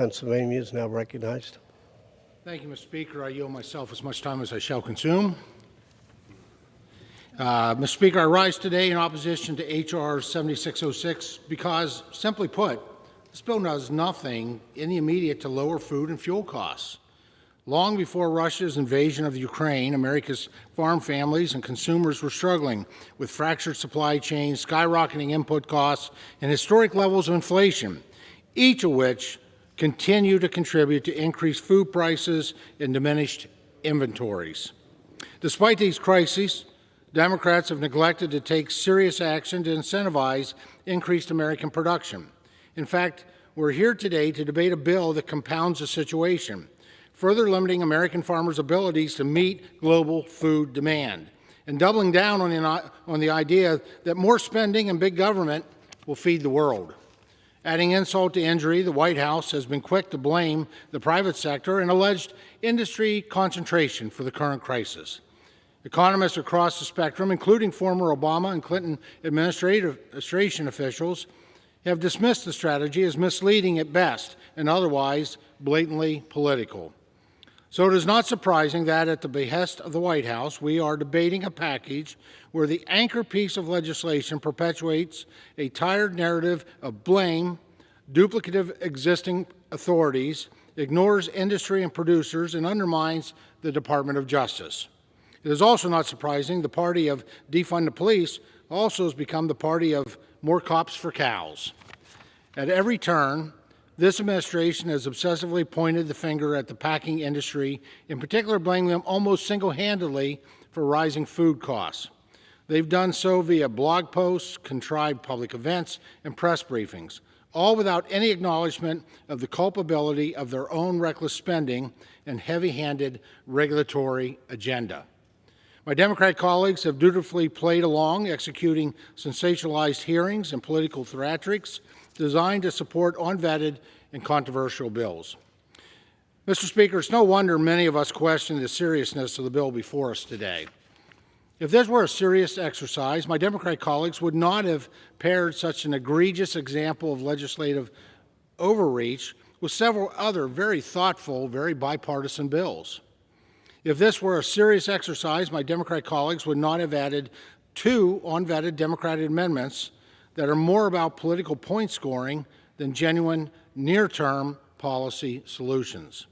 Pennsylvania is now recognized. Thank you, Mr. Speaker. I yield myself as much time as I shall consume. Mr. Speaker, I rise today in opposition to H.R. 7606 because, simply put, this bill does nothing in the immediate to lower food and fuel costs. Long before Russia's invasion of Ukraine, America's farm families and consumers were struggling with fractured supply chains, skyrocketing input costs, and historic levels of inflation, each of which continue to contribute to increased food prices and diminished inventories. Despite these crises, Democrats have neglected to take serious action to incentivize increased American production. In fact, we're here today to debate a bill that compounds the situation, further limiting American farmers' abilities to meet global food demand, and doubling down on the idea that more spending and big government will feed the world. Adding insult to injury, the White House has been quick to blame the private sector and alleged industry concentration for the current crisis. Economists across the spectrum, including former Obama and Clinton administration officials, have dismissed the strategy as misleading at best and otherwise blatantly political. So it is not surprising that, at the behest of the White House, we are debating a package where the anchor piece of legislation perpetuates a tired narrative of blame, duplicative existing authorities, ignores industry and producers, and undermines the Department of Justice. It is also not surprising the party of defund the police also has become the party of more cops for cows. At every turn, this administration has obsessively pointed the finger at the packing industry, in particular blaming them almost single-handedly for rising food costs. They've done so via blog posts, contrived public events, and press briefings, all without any acknowledgement of the culpability of their own reckless spending and heavy-handed regulatory agenda. My Democratic colleagues have dutifully played along, executing sensationalized hearings and political theatrics designed to support unvetted and controversial bills. Mr. Speaker, it's no wonder many of us question the seriousness of the bill before us today. If this were a serious exercise, my Democratic colleagues would not have paired such an egregious example of legislative overreach with several other very thoughtful, very bipartisan bills. If this were a serious exercise, my Democratic colleagues would not have added two unvetted Democratic amendments that are more about political point scoring than genuine near-term policy solutions.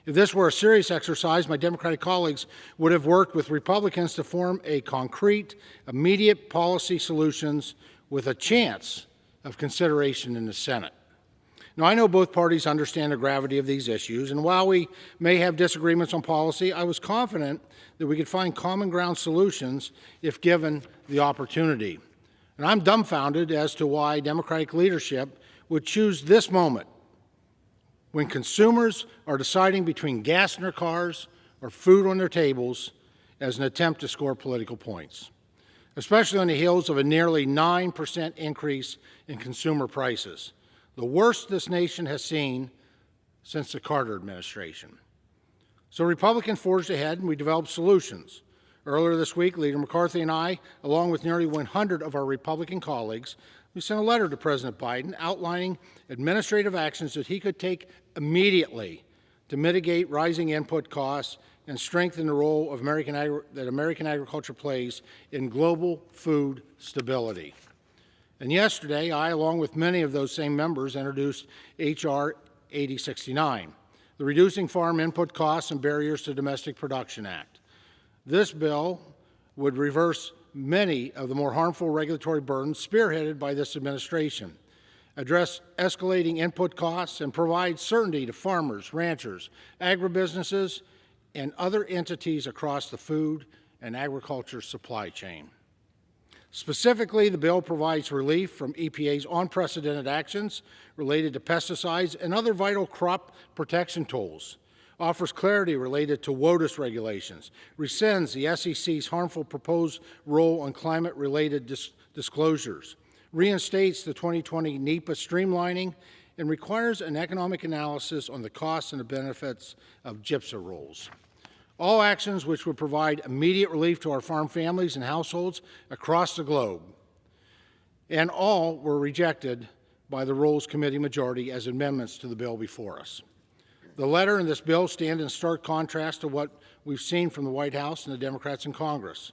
If this were a serious exercise, my Democratic colleagues would have worked with Republicans to form a concrete, immediate policy solutions with a chance of consideration in the Senate. Now, I know both parties understand the gravity of these issues, and while we may have disagreements on policy, I was confident that we could find common ground solutions if given the opportunity. And I'm dumbfounded as to why Democratic leadership would choose this moment when consumers are deciding between gas in their cars or food on their tables as an attempt to score political points, especially on the heels of a nearly 9% increase in consumer prices, the worst this nation has seen since the Carter administration. So Republicans forged ahead and we developed solutions. Earlier this week, Leader McCarthy and I, along with nearly 100 of our Republican colleagues, we sent a letter to President Biden outlining administrative actions that he could take immediately to mitigate rising input costs and strengthen the role of that American agriculture plays in global food stability. And yesterday, I, along with many of those same members, introduced H.R. 8069, the Reducing Farm Input Costs and Barriers to Domestic Production Act. This bill would reverse many of the more harmful regulatory burdens spearheaded by this administration, address escalating input costs, and provide certainty to farmers, ranchers, agribusinesses, and other entities across the food and agriculture supply chain. Specifically, the bill provides relief from EPA's unprecedented actions related to pesticides and other vital crop protection tools, offers clarity related to WOTUS regulations, rescinds the SEC's harmful proposed rule on climate-related disclosures, reinstates the 2020 NEPA streamlining, and requires an economic analysis on the costs and the benefits of GIPSA rules. All actions which would provide immediate relief to our farm families and households across the globe. And all were rejected by the Rules Committee majority as amendments to the bill before us. The letter and this bill stand in stark contrast to what we've seen from the White House and the Democrats in Congress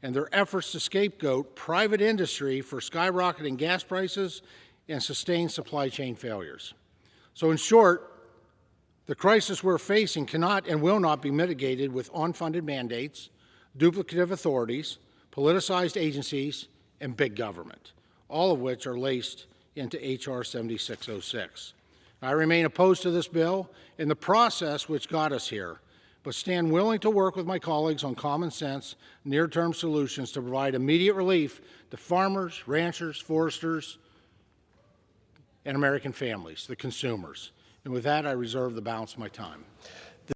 and their efforts to scapegoat private industry for skyrocketing gas prices and sustained supply chain failures. So in short, the crisis we're facing cannot and will not be mitigated with unfunded mandates, duplicative authorities, politicized agencies, and big government, all of which are laced into H.R. 7606. I remain opposed to this bill and the process which got us here, but stand willing to work with my colleagues on common sense, near-term solutions to provide immediate relief to farmers, ranchers, foresters, and American families, the consumers. And with that, I reserve the balance of my time.